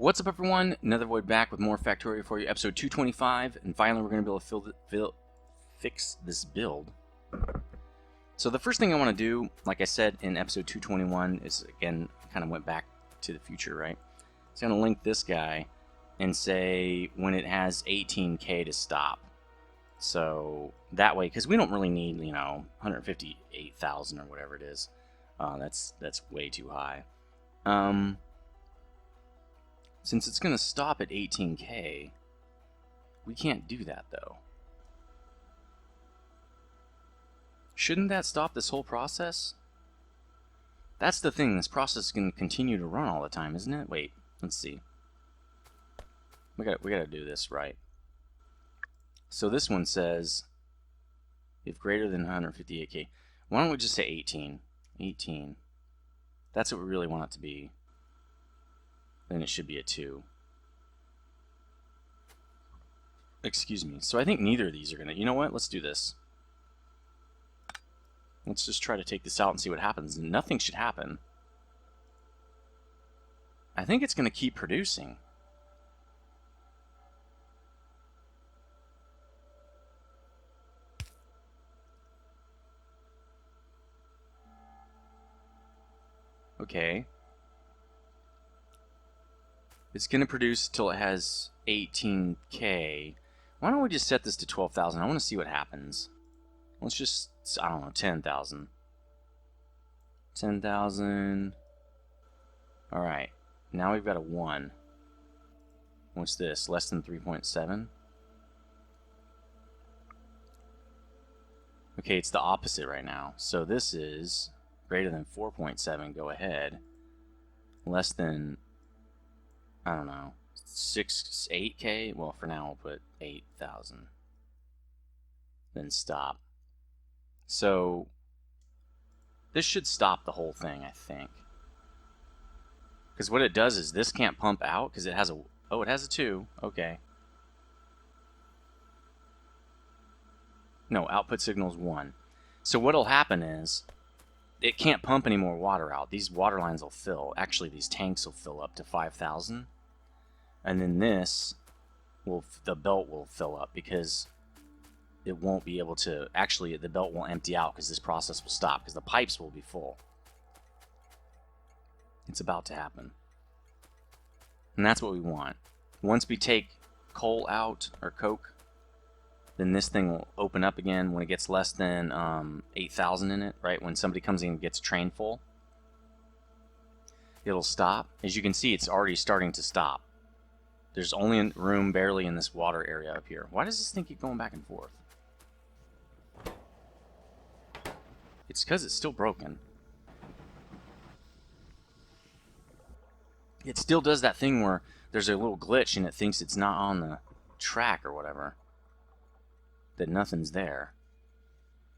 What's up, everyone? Nethervvoid back with more Factorio for you, episode 225, and finally we're going to be able to fix this build. So the first thing I want to do, like I said in episode 221, is, again, kind of went back to the future, right? So I'm going to link this guy and say when it has 18k to stop. So that way, because we don't really need, 158,000 or whatever it is. That's way too high. Since it's going to stop at 18k, we can't do that, though. Shouldn't that stop this whole process? That's the thing, this process is going to continue to run all the time, isn't it? Wait, let's see. We gotta do this right. So this one says, if greater than 158k. Why don't we just say 18? 18. That's what we really want it to be. Then it should be a 2. Excuse me. So I think neither of these are going to... You know what? Let's do this. Let's just try to take this out and see what happens. Nothing should happen. I think it's going to keep producing. Okay. It's going to produce till it has 18k. Why don't we just set this to 12,000? I want to see what happens. Let's just, I don't know, 10,000. 10,000. Alright. Now we've got a 1. What's this? Less than 3.7? Okay, it's the opposite right now. So this is greater than 4.7. Go ahead. Less than... I don't know, 8k? Well, for now we'll put 8,000. Then stop. So, this should stop the whole thing, I think. Because what it does is this can't pump out, because it has a... Oh, it has a 2. Okay. No, output signal is 1. So what'll happen is, it can't pump any more water out. These water lines will fill. Actually, these tanks will fill up to 5,000. And then this the belt will fill up because it won't be able to, actually the belt won't empty out because this process will stop because the pipes will be full. It's about to happen. And that's what we want. Once we take coal out, or coke, then this thing will open up again when it gets less than 8,000 in it, right? When somebody comes in and gets a train full, it'll stop. As you can see, it's already starting to stop. There's only room barely in this water area up here. Why does this thing keep going back and forth? It's because it's still broken. It still does that thing where there's a little glitch and it thinks it's not on the track or whatever. That nothing's there.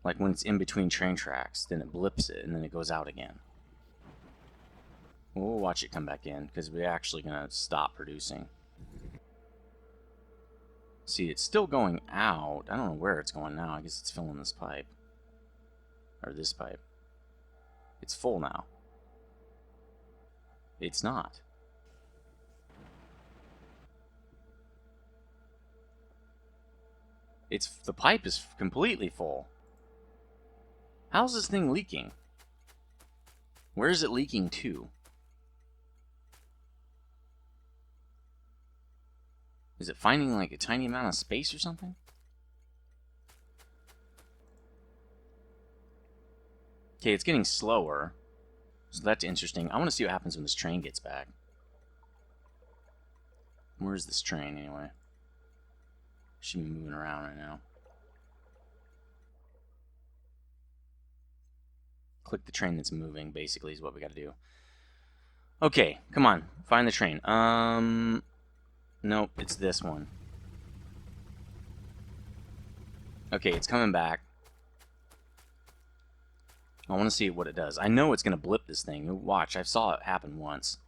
Like when it's in between train tracks, then it blips it and then it goes out again. We'll watch it come back in because we're actually going to stop producing. See, it's still going out. I don't know where it's going now. I guess it's filling this pipe. Or this pipe. It's full now. It's not. The pipe is completely full. How's this thing leaking? Where is it leaking to? Is it finding like a tiny amount of space or something? Okay, it's getting slower. So that's interesting. I want to see what happens when this train gets back. Where's this train anyway? Should be moving around right now. Click the train that's moving, basically, is what we got to do. Okay, come on. Find the train. Nope, it's this one. Okay, it's coming back. I want to see what it does. I know it's going to blip this thing. Watch, I saw it happen once.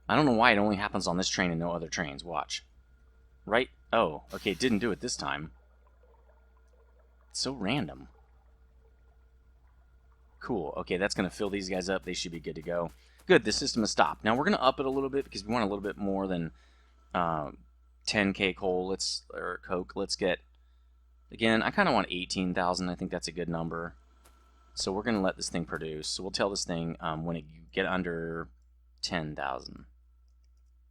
I don't know why it only happens on this train and no other trains. Watch. Right? Oh, okay, it didn't do it this time. It's so random. Cool. Okay, that's going to fill these guys up. They should be good to go. Good, the system has stopped. Now we're going to up it a little bit because we want a little bit more than 10k coal. Or coke. Let's get, again, I kind of want 18,000. I think that's a good number. So we're going to let this thing produce. So we'll tell this thing when you get under 10,000,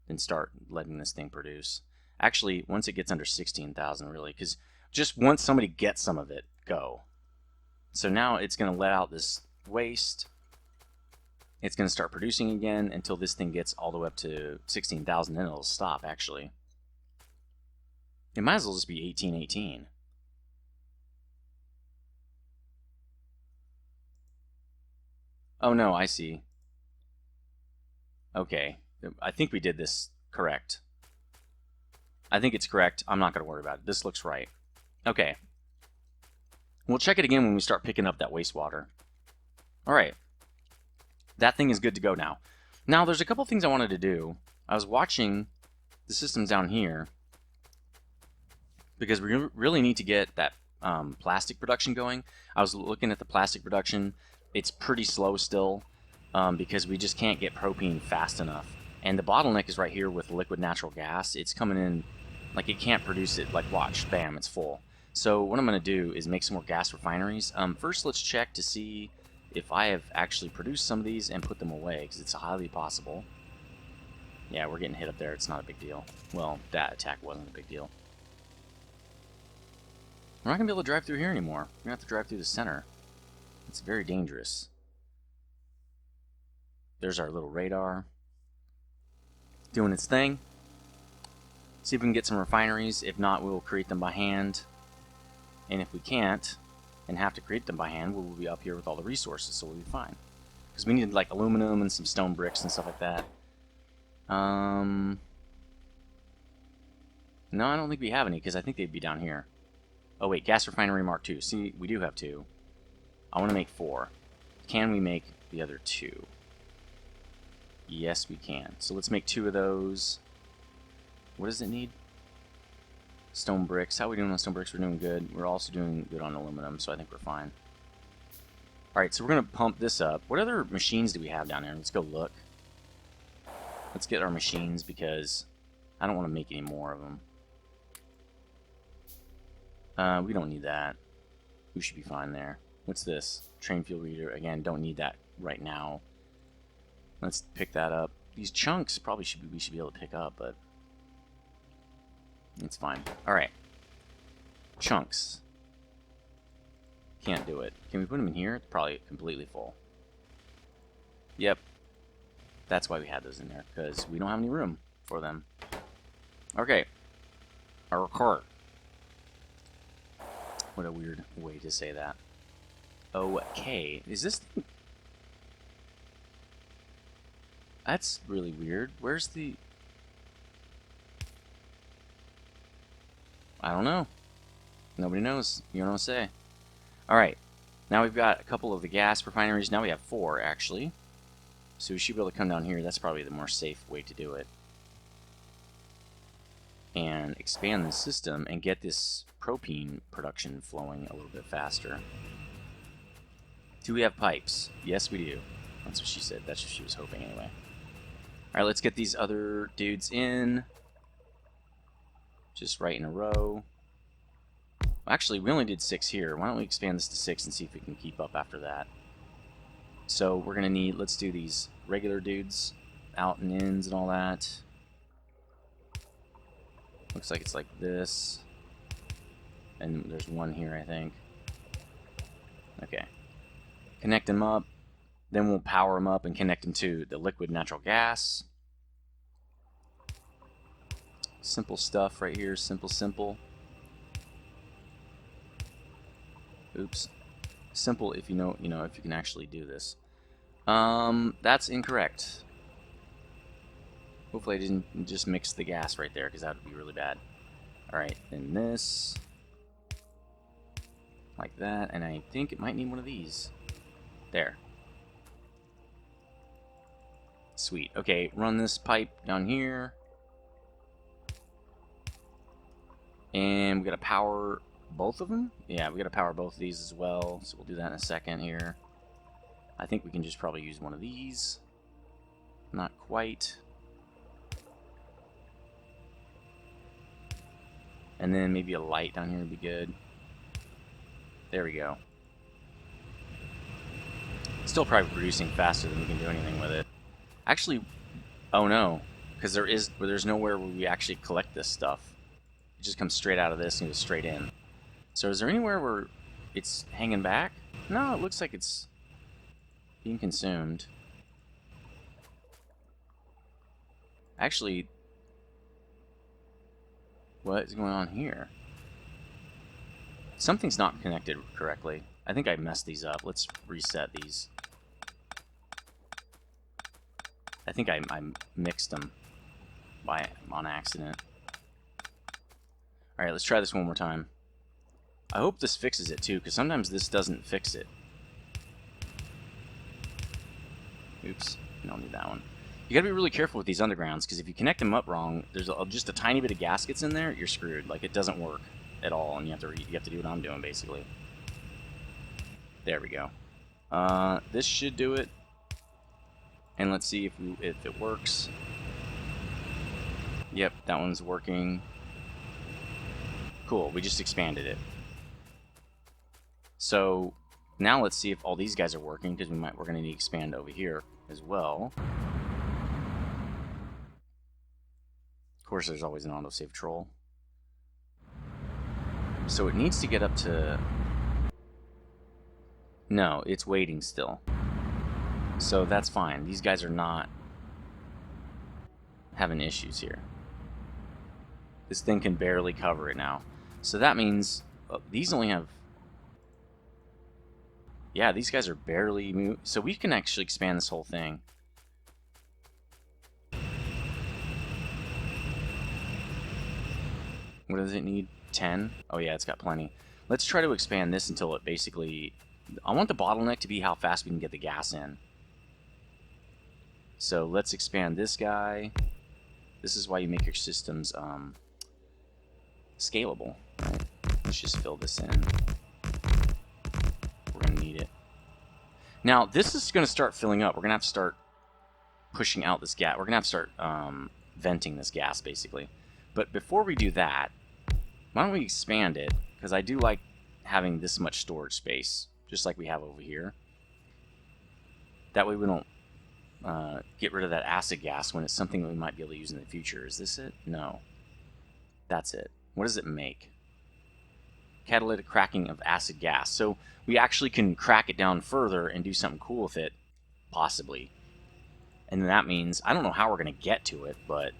then start letting this thing produce. Actually, once it gets under 16,000, really, because just once somebody gets some of it, go. So now it's going to let out this waste. It's going to start producing again until this thing gets all the way up to 16,000, then it'll stop, actually. It might as well just be 1818. Oh no, I see. Okay, I think we did this correct. I think it's correct. I'm not going to worry about it. This looks right. Okay. We'll check it again when we start picking up that wastewater. All right. That thing is good to go now. Now, there's a couple things I wanted to do. I was watching the systems down here because we really need to get that plastic production going. I was looking at the plastic production. It's pretty slow still because we just can't get propane fast enough. And the bottleneck is right here with liquid natural gas. It's coming in, like it can't produce it. Like watch, bam, it's full. So what I'm going to do is make some more gas refineries. First, let's check to see if I have actually produced some of these and put them away, because it's highly possible. Yeah, we're getting hit up there. It's not a big deal. Well, that attack wasn't a big deal. We're not going to be able to drive through here anymore. We're going to have to drive through the center. It's very dangerous. There's our little radar. Doing its thing. See if we can get some refineries. If not, we'll create them by hand. And if we can't, and have to create them by hand, we'll be up here with all the resources, so we'll be fine. Because we need like aluminum and some stone bricks and stuff like that. No, I don't think we have any, because I think they'd be down here. Oh wait, gas refinery Mark II. See, we do have 2. I want to make 4. Can we make the other 2? Yes, we can. So let's make 2 of those. What does it need? Stone bricks. How are we doing on stone bricks? We're doing good. We're also doing good on aluminum, so I think we're fine. Alright, so we're going to pump this up. What other machines do we have down there? Let's go look. Let's get our machines because I don't want to make any more of them. We don't need that. We should be fine there. What's this? Train fuel reader. Again, don't need that right now. Let's pick that up. These chunks probably we should be able to pick up, but it's fine. Alright. Chunks. Can't do it. Can we put them in here? It's probably completely full. Yep. That's why we had those in there, because we don't have any room for them. Okay. Our cart. What a weird way to say that. Okay. Is this... That's really weird. Where's the... I don't know. Nobody knows. You don't know what to say. Alright. Now we've got a couple of the gas refineries. Now we have 4, actually. So we should be able to come down here. That's probably the more safe way to do it. And expand the system and get this propane production flowing a little bit faster. Do we have pipes? Yes, we do. That's what she said. That's what she was hoping anyway. Alright, let's get these other dudes in. Just right in a row. Actually, we only did 6 here. Why don't we expand this to 6 and see if we can keep up after that. So we're going to need, let's do these regular dudes. Out and ins and all that. Looks like it's like this. And there's one here, I think. Okay. Connect them up. Then we'll power them up and connect them to the liquid natural gas. Simple stuff right here. Simple, simple. Oops. Simple if you know, if you can actually do this. That's incorrect. Hopefully I didn't just mix the gas right there, because that would be really bad. Alright, then this. Like that, and I think it might need one of these. There. Sweet. Okay, run this pipe down here. And we gotta power both of them? Yeah, we gotta power both of these as well, so we'll do that in a second here. I think we can just probably use one of these. Not quite. And then maybe a light down here would be good. There we go. Still probably producing faster than we can do anything with it. Actually, oh no, because there's nowhere where we actually collect this stuff. It just comes straight out of this and goes straight in. So is there anywhere where it's hanging back? No, it looks like it's being consumed. Actually, what is going on here? Something's not connected correctly. I think I messed these up. Let's reset these. I think I mixed them on accident. Alright, let's try this one more time. I hope this fixes it too, because sometimes this doesn't fix it. Oops, I don't need that one. You gotta be really careful with these undergrounds, because if you connect them up wrong, there's just a tiny bit of gaskets in there, you're screwed. Like, it doesn't work at all, and you have to do what I'm doing, basically. There we go. This should do it. And let's see if it works. Yep, that one's working. Cool, we just expanded it. So now let's see if all these guys are working, because we're going to need to expand over here as well. Of course, there's always an autosave troll. So it needs to get up to... No, it's waiting still. So that's fine. These guys are not having issues here. This thing can barely cover it now. So that means these only have... Yeah, these guys are barely moving. So we can actually expand this whole thing. What does it need? 10? Oh yeah, it's got plenty. Let's try to expand this until it basically... I want the bottleneck to be how fast we can get the gas in. So let's expand this guy. This is why you make your systems scalable. Right? Let's just fill this in. We're going to need it. Now, this is going to start filling up. We're going to have to start pushing out this gas. We're going to have to start venting this gas, basically. But before we do that, why don't we expand it? Because I do like having this much storage space, just like we have over here. That way we don't get rid of that acid gas when it's something that we might be able to use in the future. Is this it? No. That's it. What does it make? Catalytic cracking of acid gas. So we actually can crack it down further and do something cool with it, possibly. And that means, I don't know how we're going to get to it, but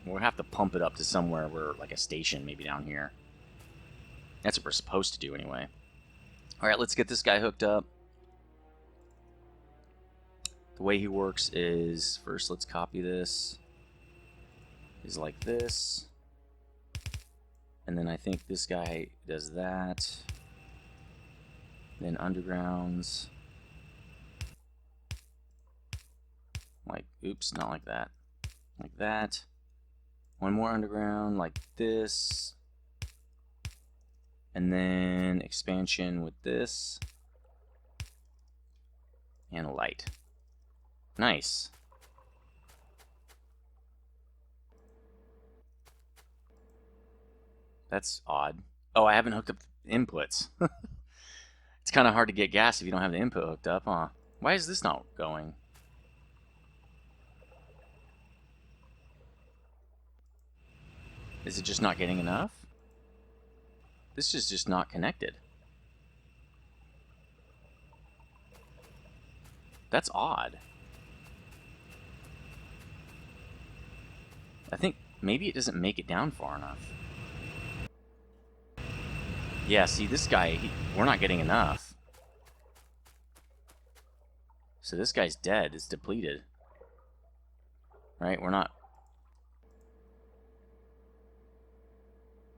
we'll have to pump it up to somewhere where, like a station, maybe down here. That's what we're supposed to do anyway. Alright, let's get this guy hooked up. The way he works is, first let's copy this. Is like this. And then I think this guy does that. Then undergrounds. Like, oops, not like that. Like that. One more underground, like this. And then expansion with this. And a light. Nice. That's odd. Oh, I haven't hooked up inputs. It's kind of hard to get gas if you don't have the input hooked up, huh? Why is this not going? Is it just not getting enough? This is just not connected. That's odd. I think maybe it doesn't make it down far enough. Yeah, see, this guy, we're not getting enough. So this guy's dead. It's depleted. Right? We're not...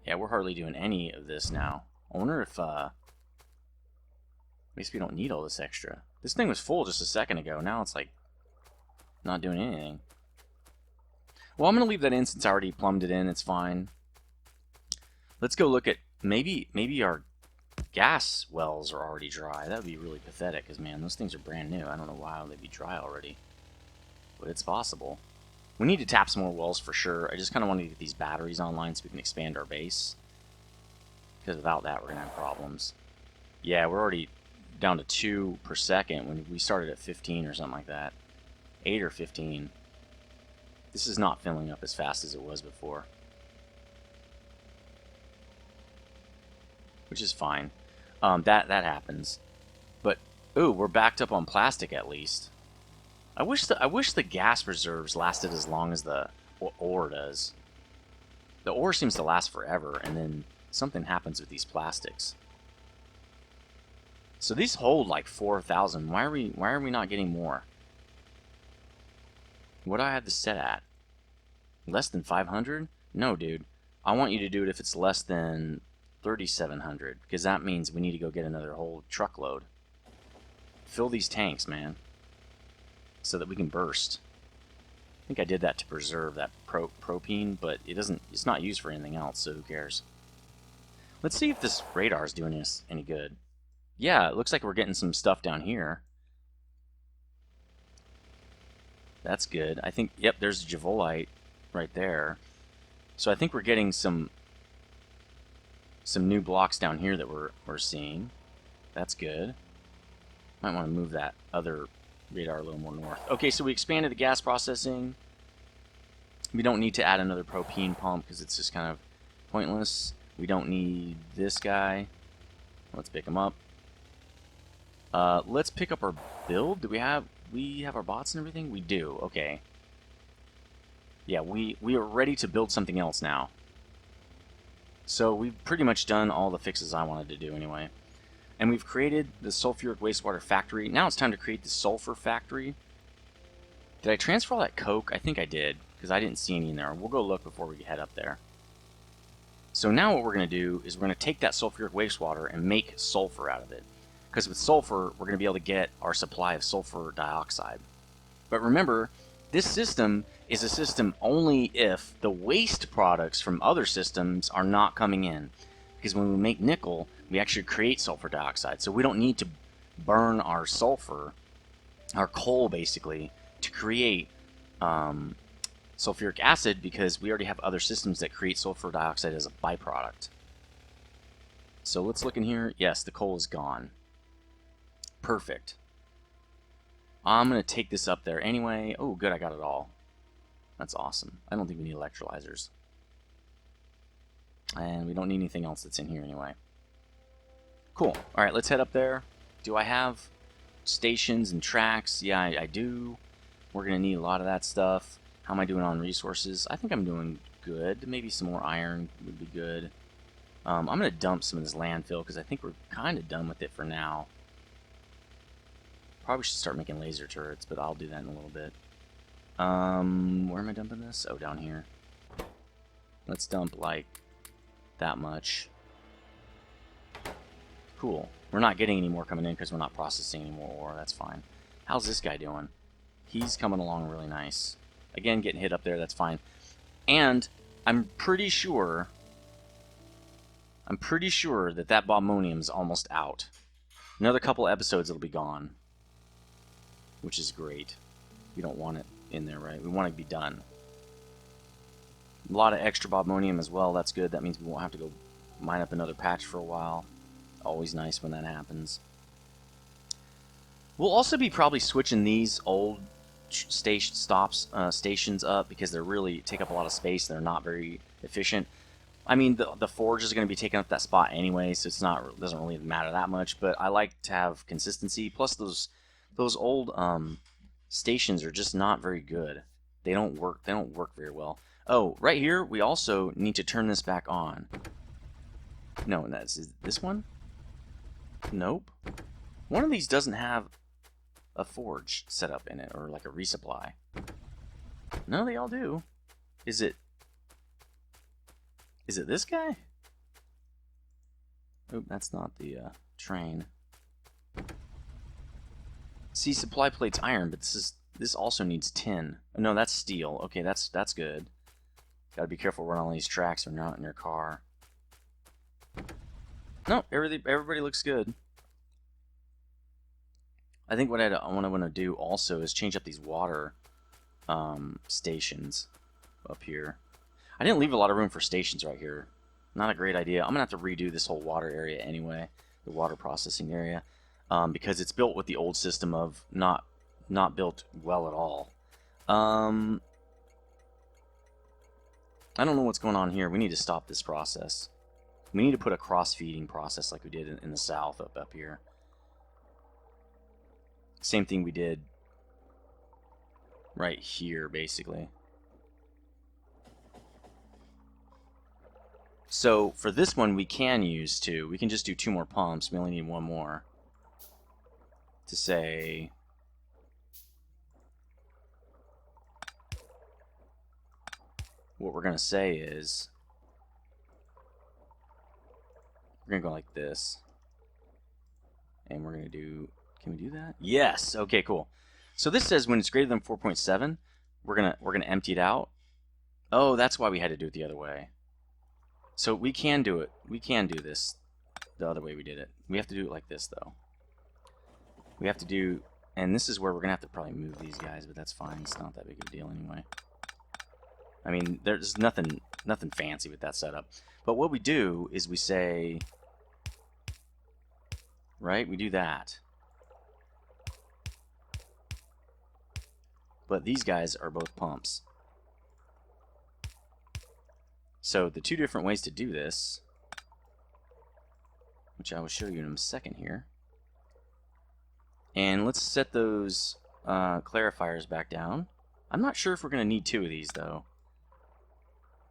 Yeah, we're hardly doing any of this now. I wonder if, I guess we don't need all this extra. This thing was full just a second ago. Now it's, like, not doing anything. Well, I'm going to leave that in since I already plumbed it in. It's fine. Let's go look at... Maybe our gas wells are already dry. That would be really pathetic, because, man, those things are brand new. I don't know why they'd be dry already. but it's possible. We need to tap some more wells for sure. I just kind of want to get these batteries online so we can expand our base. Because without that, we're going to have problems. Yeah, we're already down to 2 per second when we started at 15 or something like that. 8 or 15. This is not filling up as fast as it was before. Which is fine. That happens. But, ooh, we're backed up on plastic at least. I wish the gas reserves lasted as long as the ore does. The ore seems to last forever, and then something happens with these plastics. So these hold like 4,000. Why are we not getting more? What do I have this set at? Less than 500? No, dude. I want you to do it if it's less than 3,700, because that means we need to go get another whole truckload. Fill these tanks, man, so that we can burst. I think I did that to preserve that propane, but it's not used for anything else, so who cares? Let's see if this radar is doing us any good. Yeah, it looks like we're getting some stuff down here. That's good. I think, yep, there's Javolite right there. So I think we're getting some new blocks down here that we're seeing. That's good. Might want to move that other radar a little more north. Okay, so we expanded the gas processing. We don't need to add another propane pump because it's just kind of pointless. We don't need this guy. Let's pick him up. Let's pick up our build. Do we have our bots and everything? We do. Okay. Yeah, we are ready to build something else now. So we've pretty much done all the fixes I wanted to do anyway. And we've created the sulfuric wastewater factory. Now it's time to create the sulfur factory. Did I transfer all that coke? I think I did, because I didn't see any in there. We'll go look before we head up there. So now what we're going to do is we're going to take that sulfuric wastewater and make sulfur out of it. Because with sulfur, we're going to be able to get our supply of sulfur dioxide. But remember, this system is a system only if the waste products from other systems are not coming in. Because when we make nickel, we actually create sulfur dioxide. So we don't need to burn our sulfur, our coal basically, to create sulfuric acid, because we already have other systems that create sulfur dioxide as a byproduct. So let's look in here. Yes, the coal is gone. Perfect. I'm going to take this up there anyway. Oh, good, I got it all. That's awesome. I don't think we need electrolyzers. And we don't need anything else that's in here anyway. Cool. Alright, let's head up there. Do I have stations and tracks? Yeah, I do. We're going to need a lot of that stuff. How am I doing on resources? I think I'm doing good. Maybe some more iron would be good. I'm going to dump some of this landfill because I think we're kind of done with it for now. Probably should start making laser turrets, but I'll do that in a little bit. Where am I dumping this? Oh, down here. Let's dump, like, that much. Cool. We're not getting any more coming in because we're not processing any more ore. That's fine. How's this guy doing? He's coming along really nice. Again, getting hit up there, that's fine. And I'm pretty sure that that bombonium's almost out. Another couple episodes, it'll be gone. Which is great. We don't want it in there, right? We want it to be done. A lot of extra bombonium as well. That's good. That means we won't have to go mine up another patch for a while. Always nice when that happens. We'll also be probably switching these old stations up because they really take up a lot of space. They're not very efficient. I mean, the forge is going to be taking up that spot anyway, so doesn't really matter that much. But I like to have consistency. Plus, those old stations are just not very good. They don't work. They don't work very well. Oh, right here, we also need to turn this back on. No, is this one? Nope. One of these doesn't have a forge set up in it, or like a resupply. No, they all do. Is it this guy? Oh, that's not the train. See, supply plate's iron, but this also needs tin. Oh, no, that's steel. Okay, that's good. Gotta be careful running on these tracks or not in your car. No, everybody looks good. I think what I want to do also is change up these water stations up here. I didn't leave a lot of room for stations right here. Not a great idea. I'm going to have to redo this whole water area anyway, the water processing area, because it's built with the old system of not built well at all. I don't know what's going on here. We need to stop this process. We need to put a cross-feeding process like we did in the south up here. Same thing we did right here, basically. So for this one, we can use two. We can just do 2 more pumps. We only need 1 more to say what we're going to say is we're going to go like this. And we're going to do, can we do that? Yes. Okay, cool. So this says when it's greater than 4.7, we're going to empty it out. Oh, that's why we had to do it the other way. So we can do it. We can do this the other way we did it. We have to do it like this, though. We have to do, and this is where we're going to have to probably move these guys, but that's fine. It's not that big of a deal anyway. I mean, there's nothing fancy with that setup. But what we do is we say, right, we do that. But these guys are both pumps. So the 2 different ways to do this, which I will show you in a second here. And let's set those clarifiers back down. I'm not sure if we're going to need 2 of these, though.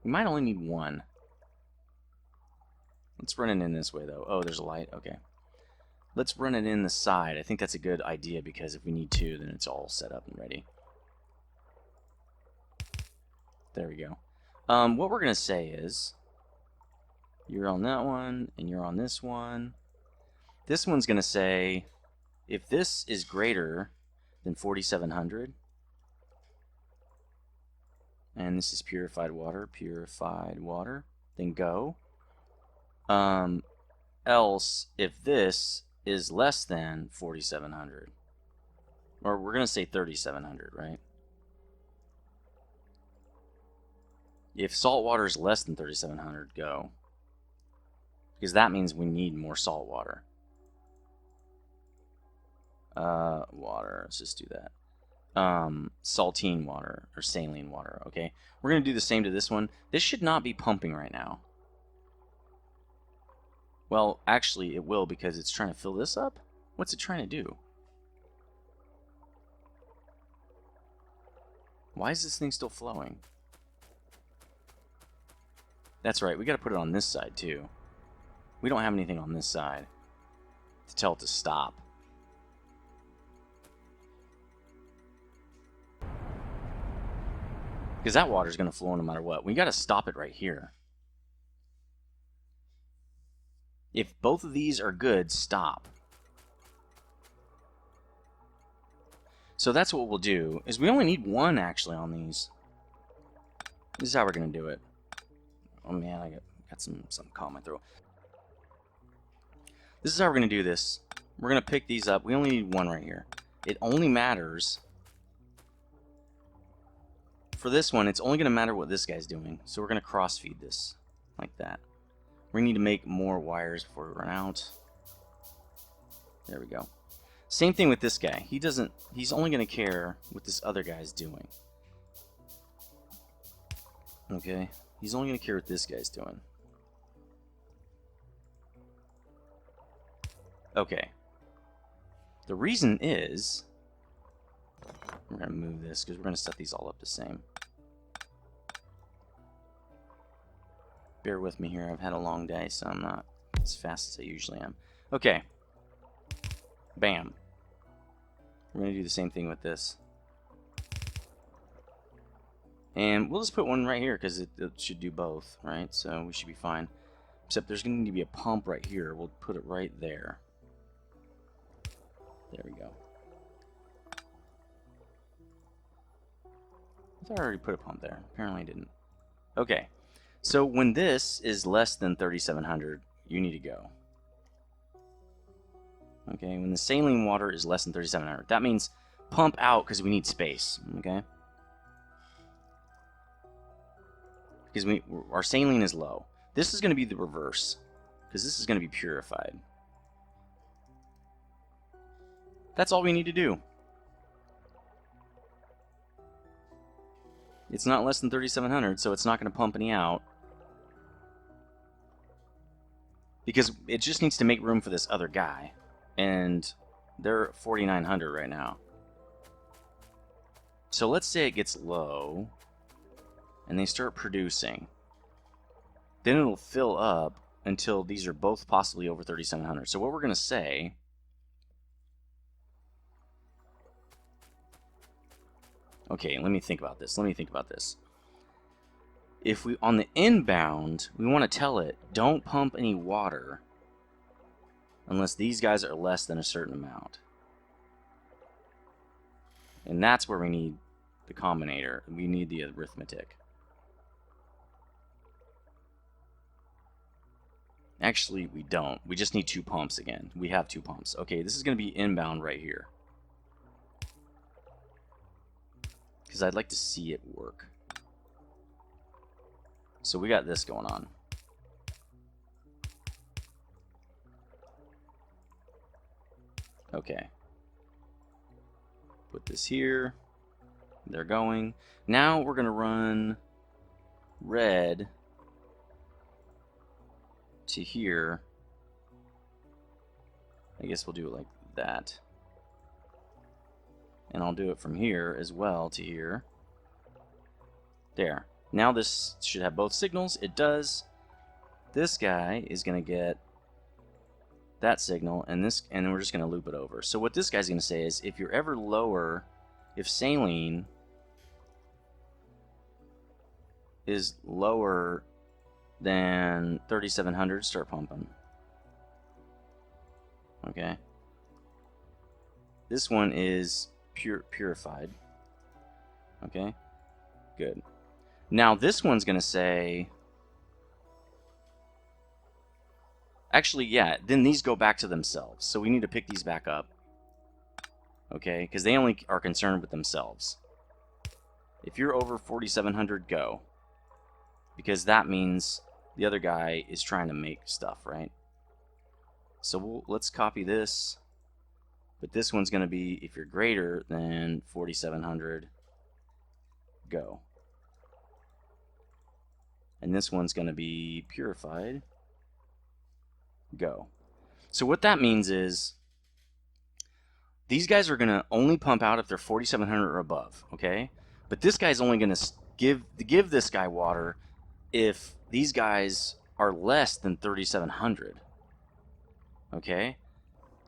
We might only need 1. Let's run it in this way, though. Oh, there's a light. Okay. Let's run it in the side. I think that's a good idea because if we need 2, then it's all set up and ready. There we go. What we're going to say is, you're on that one, and you're on this one. This one's going to say, if this is greater than 4,700, and this is purified water, then go. Else, if this is less than 4,700, or we're going to say 3,700, right? If salt water is less than 3,700, go. Because that means we need more salt water. Water, let's just do that. Saltine water, or saline water, okay? We're going to do the same to this one. This should not be pumping right now. Well, actually, it will because it's trying to fill this up. What's it trying to do? Why is this thing still flowing? That's right, we got to put it on this side too. We don't have anything on this side to tell it to stop. Because that water is going to flow no matter what. We got to stop it right here. If both of these are good, stop. So that's what we'll do, is we only need 1 actually on these. This is how we're going to do it. Oh man, I got some caught in my throat. This is how we're going to do this. We're going to pick these up. We only need 1 right here. It only matters. For this one, it's only going to matter what this guy's doing. So we're going to cross-feed this like that. We need to make more wires before we run out. There we go. Same thing with this guy. He's only going to care what this other guy's doing. Okay? He's only going to care what this guy's doing. Okay. The reason is, we're going to move this because we're going to set these all up the same. Bear with me here. I've had a long day, so I'm not as fast as I usually am. Okay. Bam. We're going to do the same thing with this. And we'll just put one right here because it should do both, right? So we should be fine. Except there's going to need to be a pump right here. We'll put it right there. There we go. I thought I already put a pump there. Apparently I didn't. Okay. So when this is less than 3,700, you need to go. Okay, when the saline water is less than 3,700, that means pump out because we need space. Okay. because our saline is low. This is going to be the reverse, because this is going to be purified. That's all we need to do. It's not less than 3,700, so it's not going to pump any out. Because it just needs to make room for this other guy. And they're 4,900 right now. So let's say it gets low, and they start producing. Then it'll fill up until these are both possibly over 3,700. So what we're going to say... Okay, let me think about this. If we, on the inbound, we want to tell it, don't pump any water unless these guys are less than a certain amount. And that's where we need the combinator. We need the arithmetic. Actually, we don't. We just need 2 pumps again. We have 2 pumps. Okay, this is going to be inbound right here. Because I'd like to see it work. So we got this going on. Okay. Put this here. They're going. Now we're going to run red to here. I guess we'll do it like that. And I'll do it from here as well to here. There. Now this should have both signals. It does. This guy is going to get that signal, and this, and then we're just going to loop it over. So what this guy's going to say is, if you're ever lower, if saline is lower than 3,700, start pumping. Okay. This one is purified. Okay. Good. Now this one's going to say... Actually, yeah, then these go back to themselves. So we need to pick these back up. Okay, because they only are concerned with themselves. If you're over 4,700, go. Because that means the other guy is trying to make stuff, right? So let's copy this. But this one's going to be, if you're greater than 4,700, go. And this one's going to be purified. Go. So what that means is these guys are going to only pump out if they're 4,700 or above, okay? But this guy's only going to give this guy water if these guys are less than 3,700, okay?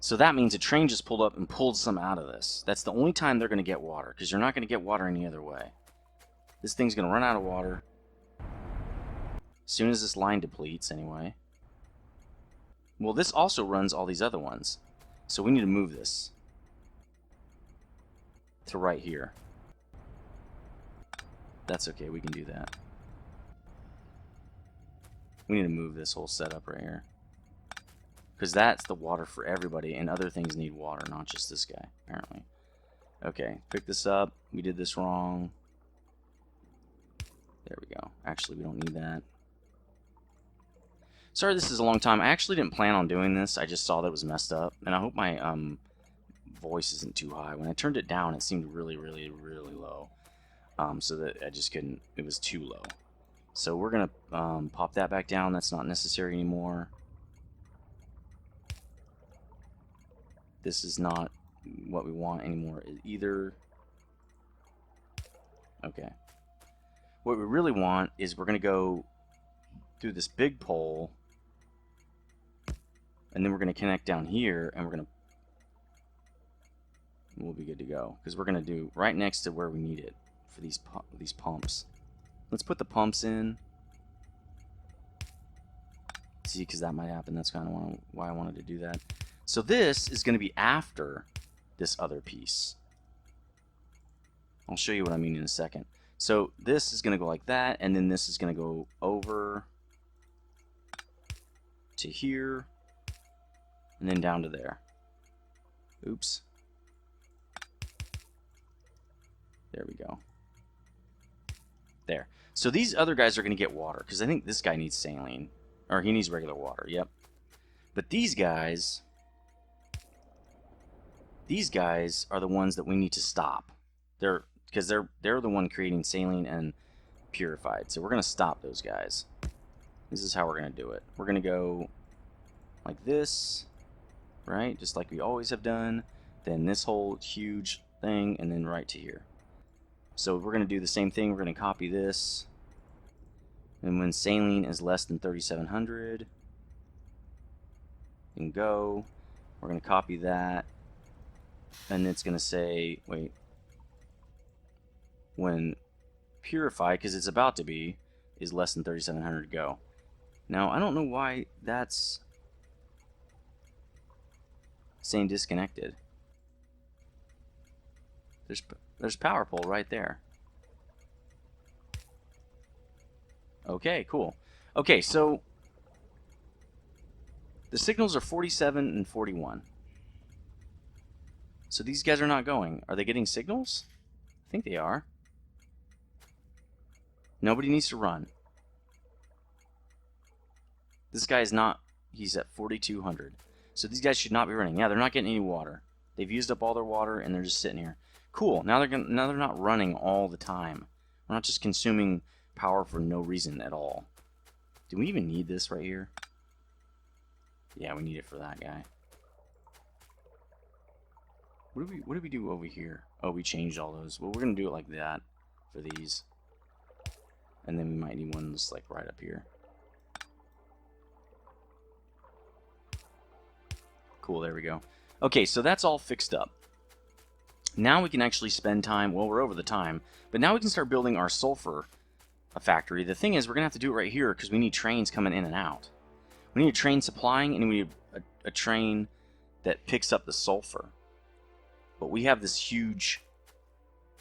So that means a train just pulled up and pulled some out of this. That's the only time they're going to get water, because you're not going to get water any other way. This thing's going to run out of water as soon as this line depletes, anyway. Well, this also runs all these other ones. So we need to move this to right here. That's okay, we can do that. We need to move this whole setup right here. Because that's the water for everybody, and other things need water, not just this guy, apparently. Okay, pick this up. We did this wrong. There we go. Actually, we don't need that. Sorry this is a long time. I actually didn't plan on doing this. I just saw that it was messed up. And I hope my voice isn't too high. When I turned it down, it seemed really, really, really low. So that I just couldn't... It was too low. So we're going to pop that back down. That's not necessary anymore. This is not what we want anymore either. Okay. What we really want is we're going to go through this big pole, and then we're going to connect down here, and we'll be good to go, because we're going to do right next to where we need it for these pumps. Let's put the pumps in. See, because that might happen. That's kind of why I wanted to do that. So this is going to be after this other piece. I'll show you what I mean in a second. So this is going to go like that, and then this is going to go over to here, and then down to there. Oops. There we go. There. So these other guys are going to get water, because I think this guy needs saline. Or he needs regular water, yep. But these guys are the ones that we need to stop. Because they're the one creating saline and purified. So we're going to stop those guys. This is how we're going to do it. We're going to go like this, right? Just like we always have done. Then this whole huge thing, and then right to here. So we're going to do the same thing. We're going to copy this. And when saline is less than 3,700, you can go. We're going to copy that. And it's going to say, wait, when purified, because it's about to be, is less than 3,700, go. Now, I don't know why that's saying disconnected. There's power pole right there. Okay, cool. Okay, so the signals are 47 and 41. So these guys are not going. Are they getting signals? I think they are. Nobody needs to run. This guy is not, he's at 4,200. So these guys should not be running. Yeah, they're not getting any water. They've used up all their water and they're just sitting here. Cool. Now they're not running all the time. We're not just consuming power for no reason at all. Do we even need this right here? Yeah, we need it for that guy. What did we do over here? Oh, we changed all those. Well, we're gonna do it like that for these. And then we might need one that's like right up here. Cool, there we go. Okay, so that's all fixed up. Now we can actually spend time, well, we're over the time, but now we can start building our sulfur factory. The thing is, we're going to have to do it right here because we need trains coming in and out. We need a train supplying, and we need a train that picks up the sulfur. But we have this huge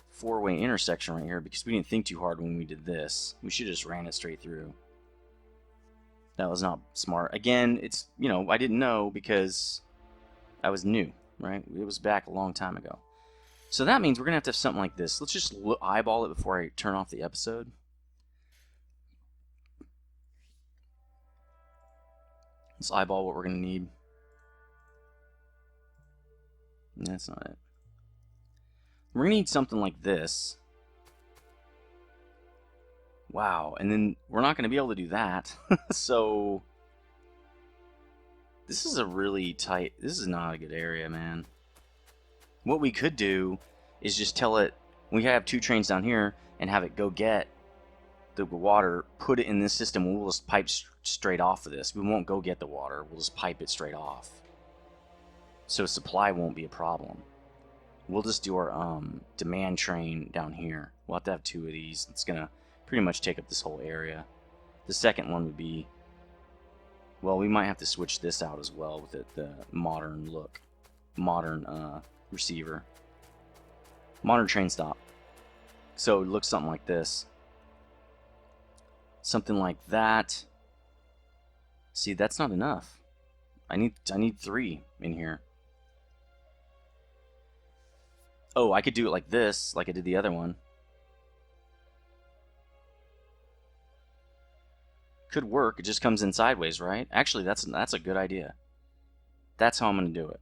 four-way intersection right here because we didn't think too hard when we did this. We should have just ran it straight through. That was not smart. Again, it's, you know, I didn't know because I was new, right? It was back a long time ago. So that means we're going to have something like this. Let's just eyeball it before I turn off the episode. Let's eyeball what we're going to need. That's not it. We're going to need something like this. Wow, and then we're not going to be able to do that. So this is a really tight, this is not a good area, man. What we could do is just tell it, we have two trains down here, and have it go get the water, put it in this system, we'll just pipe straight off of this. We won't go get the water, we'll just pipe it straight off. So supply won't be a problem. We'll just do our demand train down here. We'll have to have two of these. It's going to pretty much take up this whole area. The second one would be, well, we might have to switch this out as well with it, the modern look. Modern receiver. Modern train stop. So it looks something like this. Something like that. See, that's not enough. I need 3 in here. Oh, I could do it like this, like I did the other one. Could work. It just comes in sideways, right? Actually, that's a good idea. That's how I'm going to do it.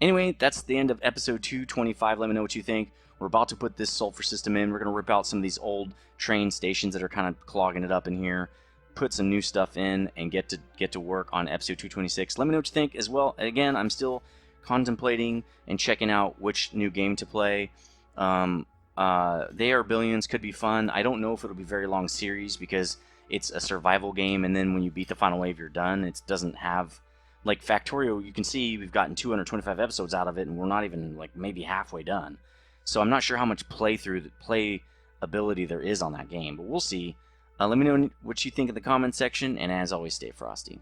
Anyway, that's the end of episode 225. Let me know what you think. We're about to put this sulfur system in. We're going to rip out some of these old train stations that are kind of clogging it up in here. Put some new stuff in and get to work on episode 226. Let me know what you think as well. Again, I'm still contemplating and checking out which new game to play. They Are Billions could be fun. I don't know if it'll be a very long series because it's a survival game, and then when you beat the final wave, you're done. It doesn't have, like Factorio, you can see we've gotten 225 episodes out of it, and we're not even like maybe halfway done. So I'm not sure how much play ability there is on that game, but we'll see. Let me know what you think in the comments section, and as always, stay frosty.